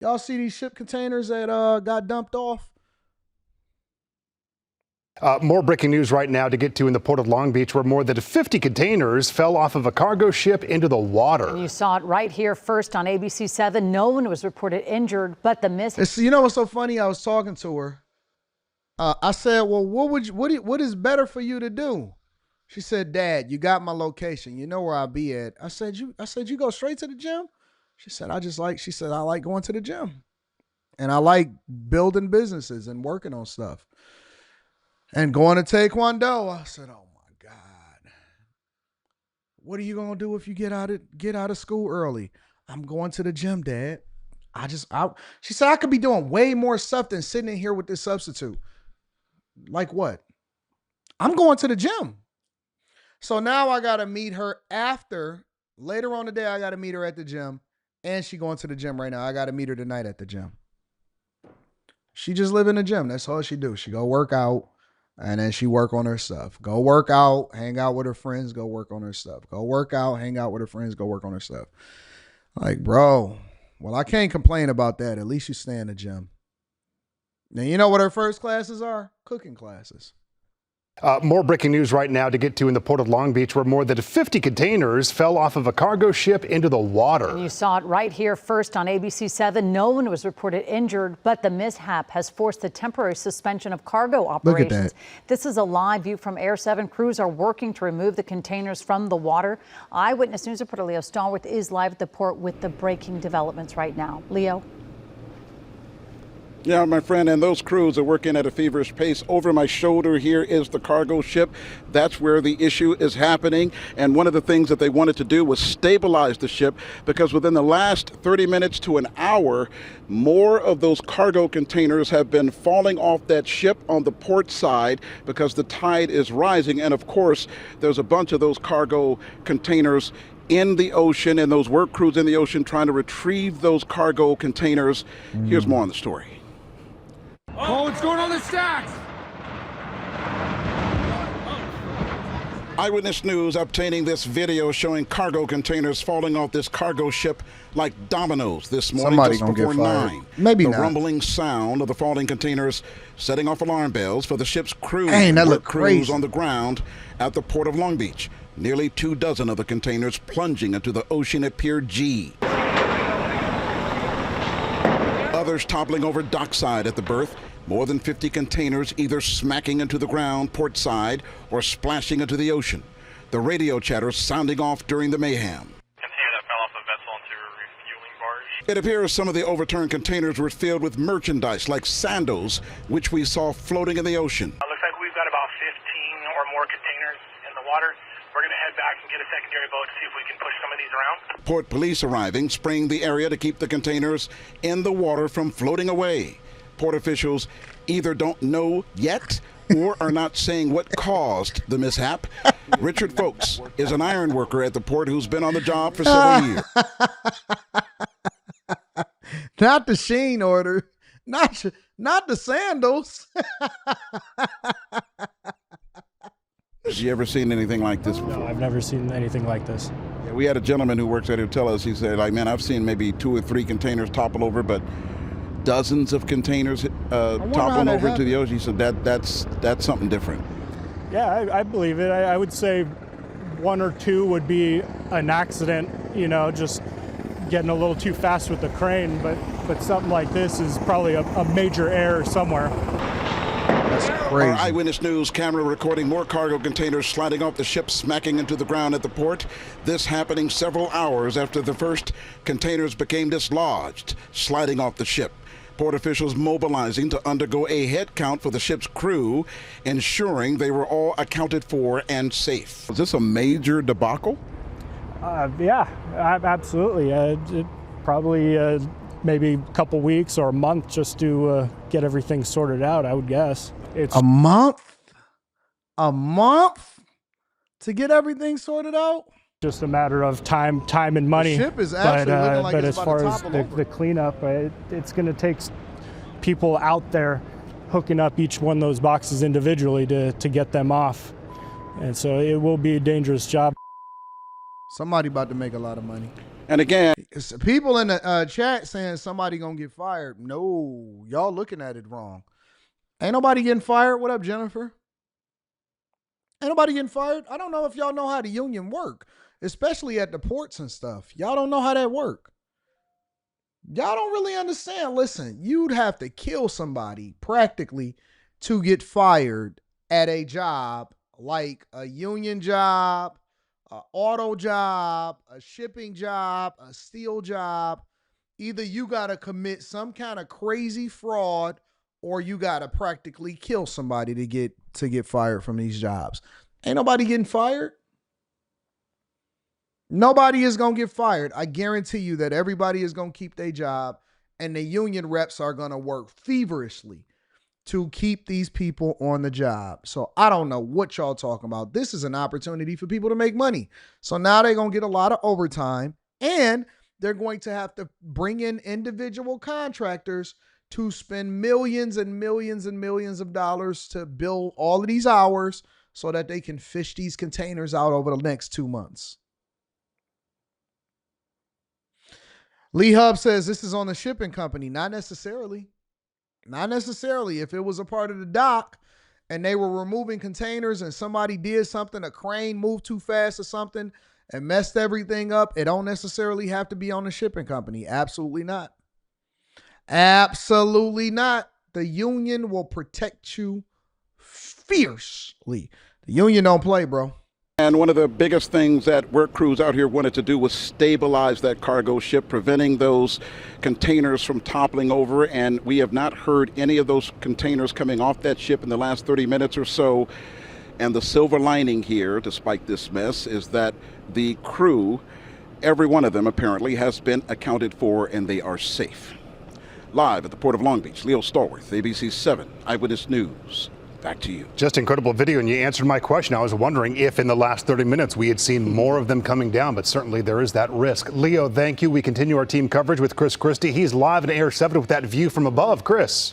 Y'all see these ship containers that got dumped off? More breaking news right now to get to in the Port of Long Beach, where more than 50 containers fell off of a cargo ship into the water. And you saw it right here first on ABC7. No one was reported injured, but the You know what's so funny? I was talking to her. I said, "Well, what is better for you to do?" She said, "Dad, you got my location. You know where I'll be at." I said, "You go straight to the gym?" She said, I like going to the gym. And I like building businesses and working on stuff. And going to Taekwondo." I said, "Oh my God. What are you gonna do if you get out of school early?" "I'm going to the gym, Dad." She said, "I could be doing way more stuff than sitting in here with this substitute." "Like what?" "I'm going to the gym." So now I gotta meet her later on today. I gotta meet her at the gym. And she going to the gym right now. I gotta meet her tonight at the gym. She just live in the gym. That's all she do. She go work out. And then she work on her stuff. Go work out, hang out with her friends, go work on her stuff. Go work out, hang out with her friends, go work on her stuff. Like, bro, well, I can't complain about that. At least you stay in the gym. Now, you know what her first classes are? Cooking classes. More breaking news right now to get to in the Port of Long Beach, where more than 50 containers fell off of a cargo ship into the water. And you saw it right here first on ABC7. No one was reported injured, but the mishap has forced the temporary suspension of cargo operations. Look at that. This is a live view from Air 7. Crews are working to remove the containers from the water. Eyewitness News reporter Leo Stallworth is live at the port with the breaking developments right now. Leo? Yeah, my friend, and those crews are working at a feverish pace. Over my shoulder here is the cargo ship. That's where the issue is happening. And one of the things that they wanted to do was stabilize the ship, because within the last 30 minutes to an hour, more of those cargo containers have been falling off that ship on the port side because the tide is rising. And of course, there's a bunch of those cargo containers in the ocean, and those work crews in the ocean trying to retrieve those cargo containers. Here's more on the story. Oh, what's going on the stacks? Eyewitness News obtaining this video showing cargo containers falling off this cargo ship like dominoes this morning. Somebody just gonna before get fired. 9. Maybe the not. rumbling sound of the falling containers setting off alarm bells for the ship's crew. Dang, that looked crews crazy. on the ground at the Port of Long Beach. Nearly 24 of the containers plunging into the ocean at Pier G. Others toppling over dockside at the berth. More than 50 containers either smacking into the ground port side or splashing into the ocean. The radio chatter sounding off during the mayhem. Container that fell off a vessel into a refueling barge. It appears some of the overturned containers were filled with merchandise like sandals, which we saw floating in the ocean. Looks like we've got about 15 or more containers in the water. We're going to head back and get a secondary boat to see if we can push some of these around. Port police arriving, spraying the area to keep the containers in the water from floating away. Port officials either don't know yet or are not saying what caused the mishap. Richard Folks is an iron worker at the port who's been on the job for several years. Not the Sheen order. Not the sandals. Have you ever seen anything like this before? No, I've never seen anything like this. Yeah, we had a gentleman who works at it who tell us, he said, like, man, I've seen maybe 2 or 3 containers topple over, but dozens of containers toppling over into the ocean. He said that's something different. Yeah, I believe it. I would say 1 or 2 would be an accident, you know, just getting a little too fast with the crane, but something like this is probably a major error somewhere. That's crazy. Our Eyewitness News camera recording more cargo containers sliding off the ship, smacking into the ground at the port. This happening several hours after the first containers became dislodged, sliding off the ship. Port officials mobilizing to undergo a head count for the ship's crew, ensuring they were all accounted for and safe. Was this a major debacle? Yeah, absolutely. It probably maybe a couple weeks or a month just to get everything sorted out, I would guess. It's a month to get everything sorted out. Just a matter of time and money. The ship is actually looking like but it's as about to far as topple over. the cleanup, it's going to take people out there hooking up each one of those boxes individually to get them off. And so it will be a dangerous job. Somebody about to make a lot of money. And again, People in the chat saying somebody gonna get fired. No, y'all looking at it wrong. Ain't nobody getting fired. What up, Jennifer? Ain't nobody getting fired. I don't know if y'all know how the union work, especially at the ports and stuff. Y'all don't know how that work. Y'all don't really understand. Listen, you'd have to kill somebody practically to get fired at a job like a union job, an auto job, a shipping job, a steel job. Either you got to commit some kind of crazy fraud or you got to practically kill somebody to get fired from these jobs. Ain't nobody getting fired. Nobody is going to get fired. I guarantee you that everybody is going to keep their job, and the union reps are going to work feverishly to keep these people on the job. So I don't know what y'all talking about. This is an opportunity for people to make money. So now they're going to get a lot of overtime, and they're going to have to bring in individual contractors to spend millions and millions and millions of dollars to bill all of these hours so that they can fish these containers out over the next 2 months. Lee Hub says this is on the shipping company. Not necessarily. Not necessarily. If it was a part of the dock and they were removing containers and somebody did something, a crane moved too fast or something and messed everything up, it don't necessarily have to be on the shipping company. Absolutely not. Absolutely not. The union will protect you fiercely. The union don't play, bro. And one of the biggest things that work crews out here wanted to do was stabilize that cargo ship, preventing those containers from toppling over. And we have not heard any of those containers coming off that ship in the last 30 minutes or so. And the silver lining here, despite this mess, is that the crew, every one of them apparently, has been accounted for and they are safe. Live at the Port of Long Beach, Leo Stallworth, ABC 7 Eyewitness News. Back to you. Just incredible video, and you answered my question. I was wondering if in the last 30 minutes we had seen more of them coming down, but certainly there is that risk. Leo, thank you. We continue our team coverage with Chris Christie. He's live in Air 7 with that view from above. Chris.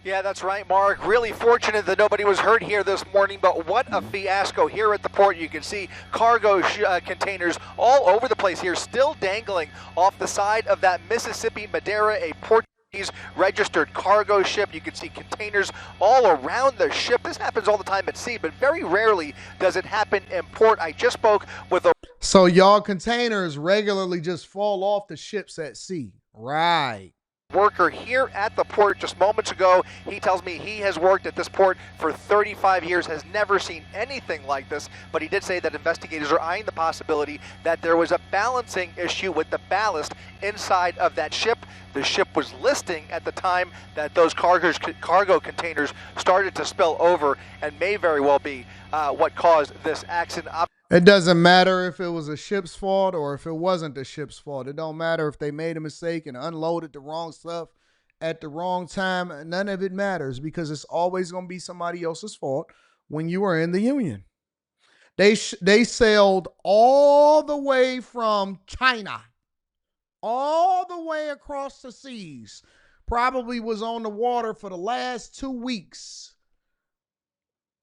Yeah, that's right, Mark. Really fortunate that nobody was hurt here this morning, but what a fiasco here at the port. You can see cargo containers all over the place here, still dangling off the side of that Mississippi Madeira, a Portuguese registered cargo ship. You can see containers all around the ship. This happens all the time at sea, but very rarely does it happen in port. I just spoke with a... So y'all containers regularly just fall off the ships at sea. Right. Worker here at the port just moments ago. He tells me he has worked at this port for 35 years, has never seen anything like this, but he did say that investigators are eyeing the possibility that there was a balancing issue with the ballast inside of that ship. The ship was listing at the time that those cargo containers started to spill over, and may very well be what caused this accident. It doesn't matter if it was a ship's fault or if it wasn't the ship's fault. It don't matter if they made a mistake and unloaded the wrong stuff at the wrong time. None of it matters because it's always going to be somebody else's fault when you are in the union. They sailed all the way from China, all the way across the seas, probably was on the water for the last 2 weeks.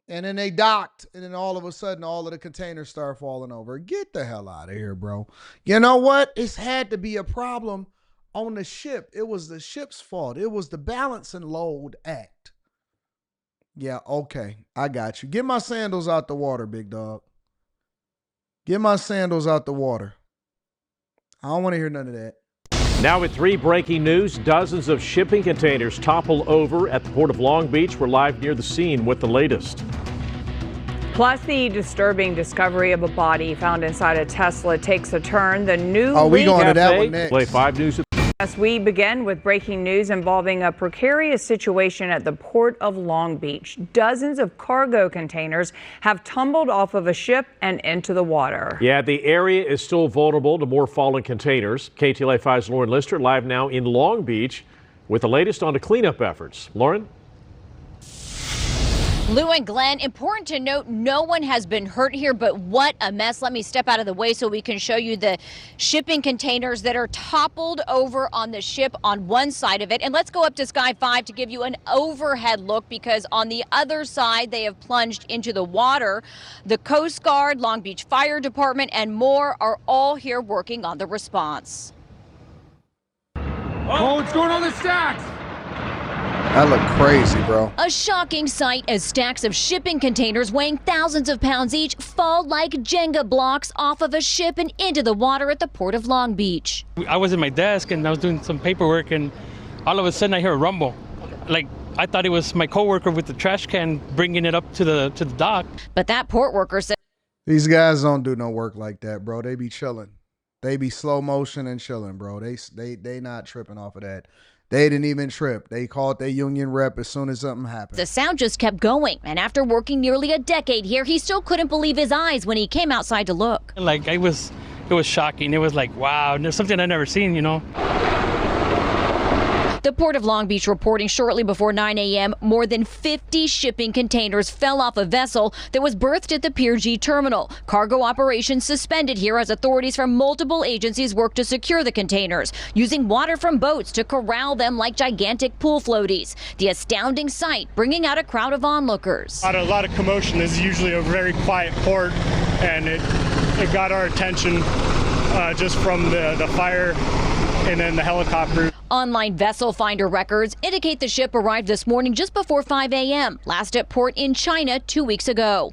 And then they docked, and then all of a sudden, all of the containers start falling over. Get the hell out of here, bro. You know what? It's had to be a problem on the ship. It was the ship's fault. It was the balance and load act. Yeah, okay. I got you. Get my sandals out the water, big dog. Get my sandals out the water. I don't want to hear none of that. Now with 3 breaking news, dozens of shipping containers topple over at the Port of Long Beach. We're live near the scene with the latest. Plus, the disturbing discovery of a body found inside a Tesla takes a turn. The new we going to that one next. Play 5 News. As we begin with breaking news involving a precarious situation at the Port of Long Beach. Dozens of cargo containers have tumbled off of a ship and into the water. Yeah, the area is still vulnerable to more fallen containers. KTLA 5's Lauren Lister live now in Long Beach with the latest on the cleanup efforts. Lauren? Lou and Glenn, important to note, no one has been hurt here, but what a mess. Let me step out of the way so we can show you the shipping containers that are toppled over on the ship on one side of it. And let's go up to Sky 5 to give you an overhead look, because on the other side, they have plunged into the water. The Coast Guard, Long Beach Fire Department, and more are all here working on the response. Oh, what's going on the stacks? That looked crazy, bro. A shocking sight as stacks of shipping containers weighing thousands of pounds each fall like Jenga blocks off of a ship and into the water at the Port of Long Beach. I was at my desk and I was doing some paperwork, and all of a sudden I hear a rumble. Like, I thought it was my coworker with the trash can bringing it up to the dock. But that port worker said These guys don't do no work like that, bro. They be chilling. They be slow motion and chilling, bro. They not tripping off of that. They didn't even trip. They called their union rep as soon as something happened. the sound just kept going, and after working nearly a decade here, he still couldn't believe his eyes when he came outside to look. Like, it was shocking. It was like, wow, there's something I've never seen, you know. The Port of Long Beach reporting shortly before 9 a.m. more than 50 shipping containers fell off a vessel that was berthed at the Pier G terminal. Cargo operations suspended here as authorities from multiple agencies work to secure the containers, using water from boats to corral them like gigantic pool floaties. The astounding sight bringing out a crowd of onlookers. A lot of commotion. This is usually a very quiet port, and it got our attention just from the fire and then the helicopter. Online vessel finder records indicate the ship arrived this morning just before 5 a.m., last at port in China 2 weeks ago.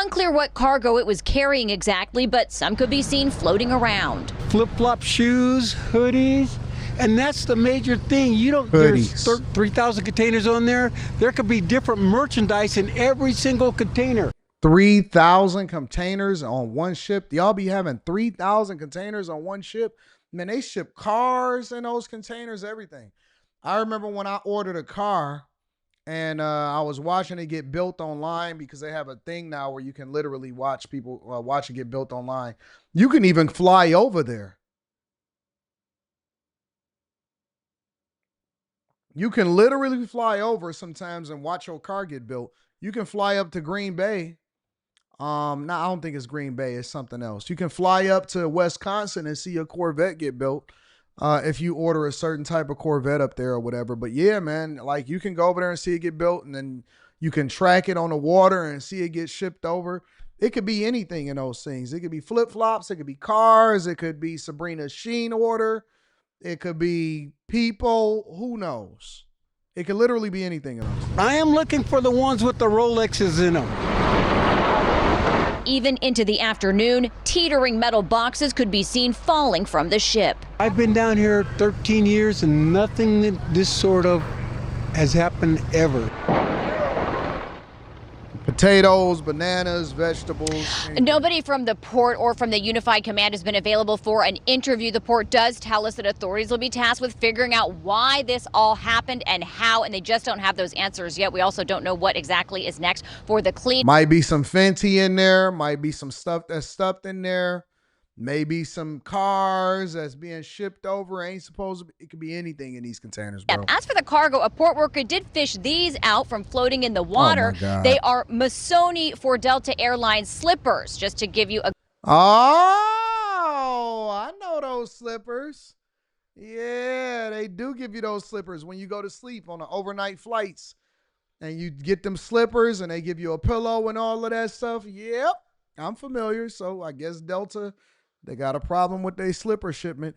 Unclear what cargo it was carrying exactly, but some could be seen floating around. Flip-flop shoes, hoodies, and that's the major thing. There's 3,000 containers on there. There could be different merchandise in every single container. 3,000 containers on one ship. Y'all be having 3,000 containers on one ship? Man, they ship cars in those containers, everything. I remember when I ordered a car and I was watching it get built online, because they have a thing now where you can literally watch people watch it get built online. You can even fly over there. You can literally fly over sometimes and watch your car get built. You can fly up to Green Bay. No, I don't think it's Green Bay. It's something else. You can fly up to Wisconsin and see a Corvette get built if you order a certain type of Corvette up there or whatever. But yeah, man, like, you can go over there and see it get built, and then you can track it on the water and see it get shipped over. It could be anything in those things. It could be flip-flops. It could be cars. It could be Sabrina Sheen order. It could be people. Who knows? It could literally be anything in those things. I am looking for the ones with the Rolexes in them. Even into the afternoon, teetering metal boxes could be seen falling from the ship. I've been down here 13 years and nothing that this sort of has happened ever. Potatoes, bananas, vegetables. Nobody from the port or from the Unified Command has been available for an interview. The port does tell us that authorities will be tasked with figuring out why this all happened and how, and they just don't have those answers yet. We also don't know what exactly is next for the clean. Might be some Fenty in there. Might be some stuff that's stuffed in there. Maybe some cars that's being shipped over. Ain't supposed to be. It could be anything in these containers, bro. As for the cargo, a port worker did fish these out from floating in the water. Oh my God. They are Missoni for Delta Airlines slippers, just to give you a... Oh, I know those slippers. Yeah, they do give you those slippers when you go to sleep on the overnight flights. And you get them slippers and they give you a pillow and all of that stuff. Yep, I'm familiar. So I guess Delta, they got a problem with their slipper shipment.